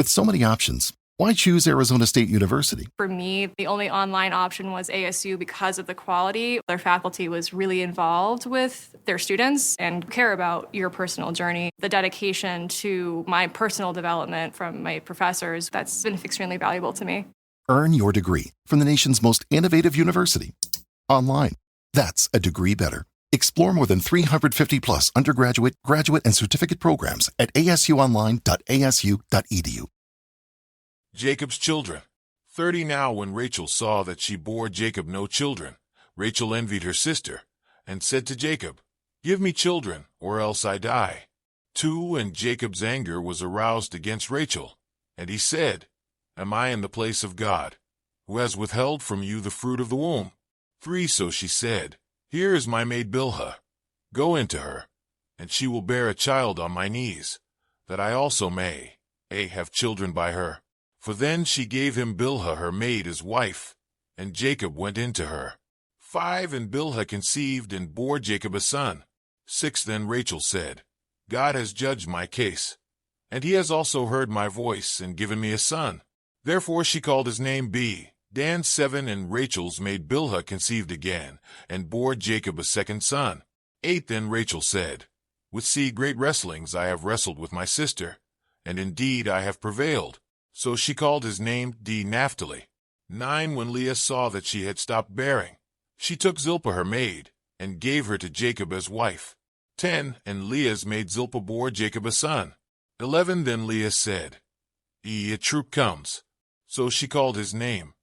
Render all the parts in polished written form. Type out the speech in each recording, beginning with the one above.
With so many options, why choose Arizona State University? For me, the only online option was ASU because of the quality. Their faculty was really involved with their students and care about your personal journey. The dedication to my personal development from my professors, that's been extremely valuable to me. Earn your degree from the nation's most innovative university. Online. That's a degree better. Explore more than 350 plus undergraduate, graduate, and certificate programs at asuonline.asu.edu. Jacob's children. 30 now when Rachel saw that she bore Jacob no children, Rachel envied her sister, and said to Jacob, "Give me children, or else I die." 2 And Jacob's anger was aroused against Rachel, and he said, "Am I in the place of God, who has withheld from you the fruit of the womb?" 3 So she said, "Here is my maid Bilhah. Go into her, and she will bear a child on my knees, that I also may have children by her." For then she gave him Bilhah her maid as wife, and Jacob went into her. 5 And Bilhah conceived and bore Jacob a son. 6 Then Rachel said, "God has judged my case, and he has also heard my voice and given me a son." Therefore she called his name Dan. 7 And Rachel's maid Bilhah conceived again, and bore Jacob a second son. 8 Then Rachel said, "With great wrestlings I have wrestled with my sister, and indeed I have prevailed." So she called his name Naphtali. 9 When Leah saw that she had stopped bearing, she took Zilpah her maid, and gave her to Jacob as wife. 10 And Leah's maid Zilpah bore Jacob a son. 11 Then Leah said, A troop comes. So she called his name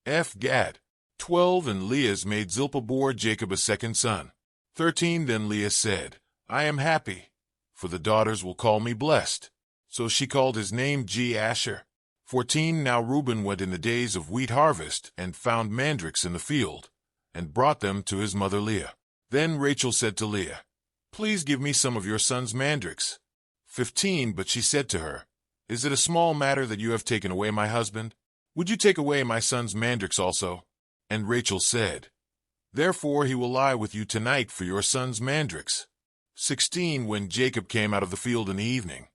Gad. 12 And Leah's maid Zilpah bore Jacob a second son. 13 Then Leah said, "I am happy, for the daughters will call me blessed." So she called his name Asher. 14 Now Reuben went in the days of wheat harvest, and found mandrakes in the field, and brought them to his mother Leah. Then Rachel said to Leah, "Please give me some of your son's mandrakes." 15 But she said to her, "Is it a small matter that you have taken away my husband? Would you take away my son's mandrakes also?" And Rachel said, "Therefore he will lie with you tonight for your son's mandrakes." 16 When Jacob came out of the field in the evening,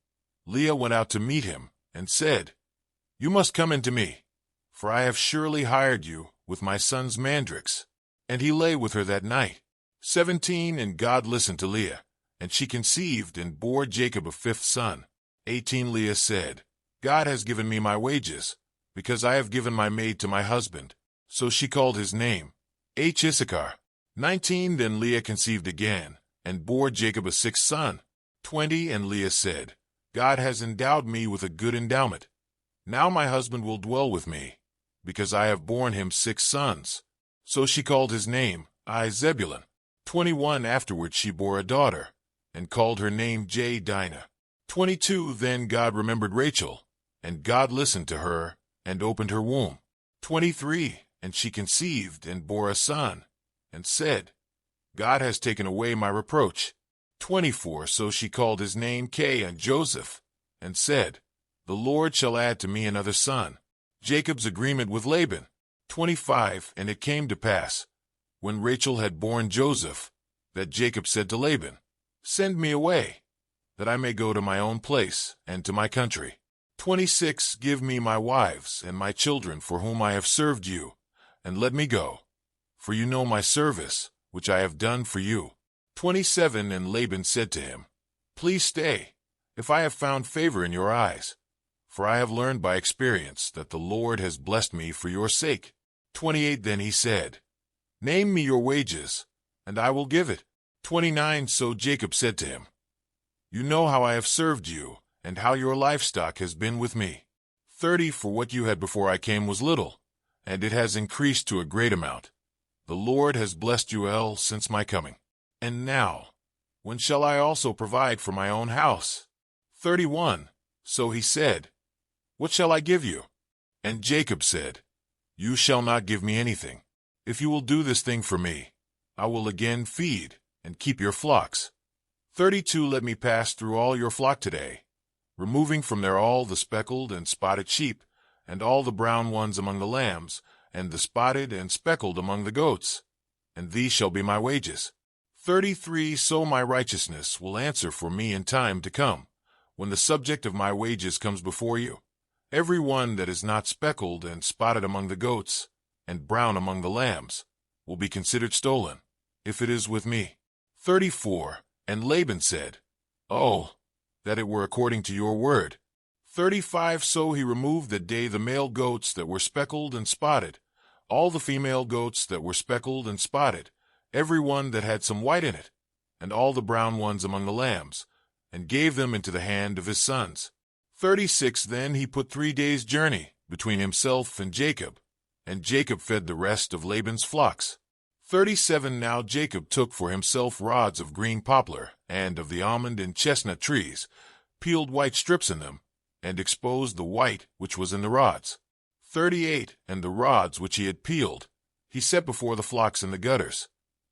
Leah went out to meet him, and said, "You must come in to me, for I have surely hired you with my son's mandrakes." And he lay with her that night. 17 And God listened to Leah, and she conceived and bore Jacob a fifth son. 18 Leah said, "God has given me my wages, because I have given my maid to my husband." So she called his name Issachar. 19 Then Leah conceived again, and bore Jacob a sixth son. 20 And Leah said, "God has endowed me with a good endowment. Now my husband will dwell with me, because I have borne him 6 sons." So she called his name Zebulun. 21 Afterward she bore a daughter, and called her name Dinah. 22 Then God remembered Rachel, and God listened to her, and opened her womb. 23 And she conceived and bore a son, and said, "God has taken away my reproach." 24 So she called his name Joseph, and said, "The Lord shall add to me another son." Jacob's agreement with Laban. 25 And it came to pass, when Rachel had borne Joseph, that Jacob said to Laban, "Send me away, that I may go to my own place and to my country." 26 Give me my wives and my children for whom I have served you, and let me go, for you know my service, which I have done for you. 27 And Laban said to him, "Please stay, if I have found favor in your eyes, for I have learned by experience that the Lord has blessed me for your sake." 28 Then he said, "Name me your wages, and I will give it." 29 So Jacob said to him, "You know how I have served you, and how your livestock has been with me. 30 For what you had before I came was little, and it has increased to a great amount. The Lord has blessed you since my coming. And now, when shall I also provide for my own house?" 31 So he said, "What shall I give you?" And Jacob said, "You shall not give me anything. If you will do this thing for me, I will again feed and keep your flocks. 32 Let me pass through all your flock today, removing from there all the speckled and spotted sheep, and all the brown ones among the lambs, and the spotted and speckled among the goats, and these shall be my wages. 33 So my righteousness will answer for me in time to come, when the subject of my wages comes before you. Every one that is not speckled and spotted among the goats, and brown among the lambs, will be considered stolen, if it is with me. 34. And Laban said, Oh, that it were according to your word. 35. So he removed that day the male goats that were speckled and spotted, all the female goats that were speckled and spotted, every one that had some white in it, and all the brown ones among the lambs, and gave them into the hand of his sons. 36. Then he put 3 days' journey between himself and Jacob fed the rest of Laban's flocks. 37. Now Jacob took for himself rods of green poplar, and of the almond and chestnut trees, peeled white strips in them, and exposed the white which was in the rods. 38. And the rods which he had peeled, he set before the flocks in the gutters,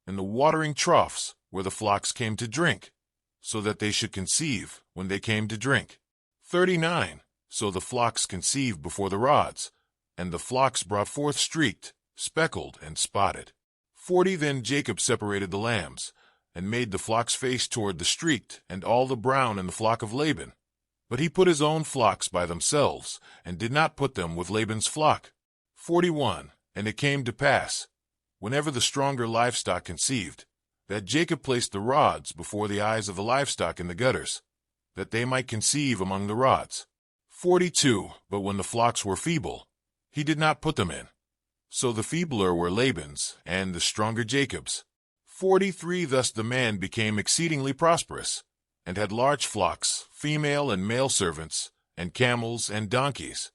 in the watering troughs where the flocks came to drink, so that they should conceive when they came to drink. 39. So the flocks conceived before the rods, and the flocks brought forth streaked, speckled, and spotted. 40. Then Jacob separated the lambs, and made the flocks face toward the streaked, and all the brown in the flock of Laban. But he put his own flocks by themselves, and did not put them with Laban's flock. 41. And it came to pass, whenever the stronger livestock conceived, that Jacob placed the rods before the eyes of the livestock in the gutters, that they might conceive among the rods. 42. But when the flocks were feeble, he did not put them in. So the feebler were Laban's, and the stronger Jacob's. 43. Thus the man became exceedingly prosperous, and had large flocks, female and male servants, and camels and donkeys.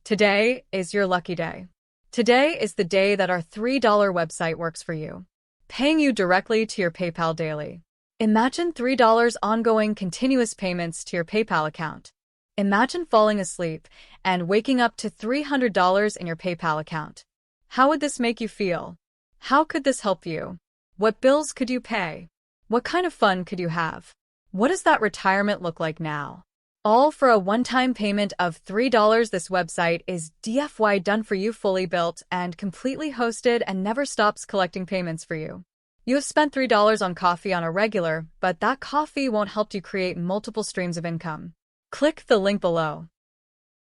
Today is your lucky day. Today is the day that our $3 website works for you, paying you directly to your PayPal daily. Imagine $3 ongoing continuous payments to your PayPal account. Imagine falling asleep and waking up to $300 in your PayPal account. How would this make you feel? How could this help you? What bills could you pay? What kind of fun could you have? What does that retirement look like now? All for a one-time payment of $3. This website is DFY done for you, fully built and completely hosted, and never stops collecting payments for you. You have spent $3 on coffee on a regular, but that coffee won't help you create multiple streams of income. Click the link below.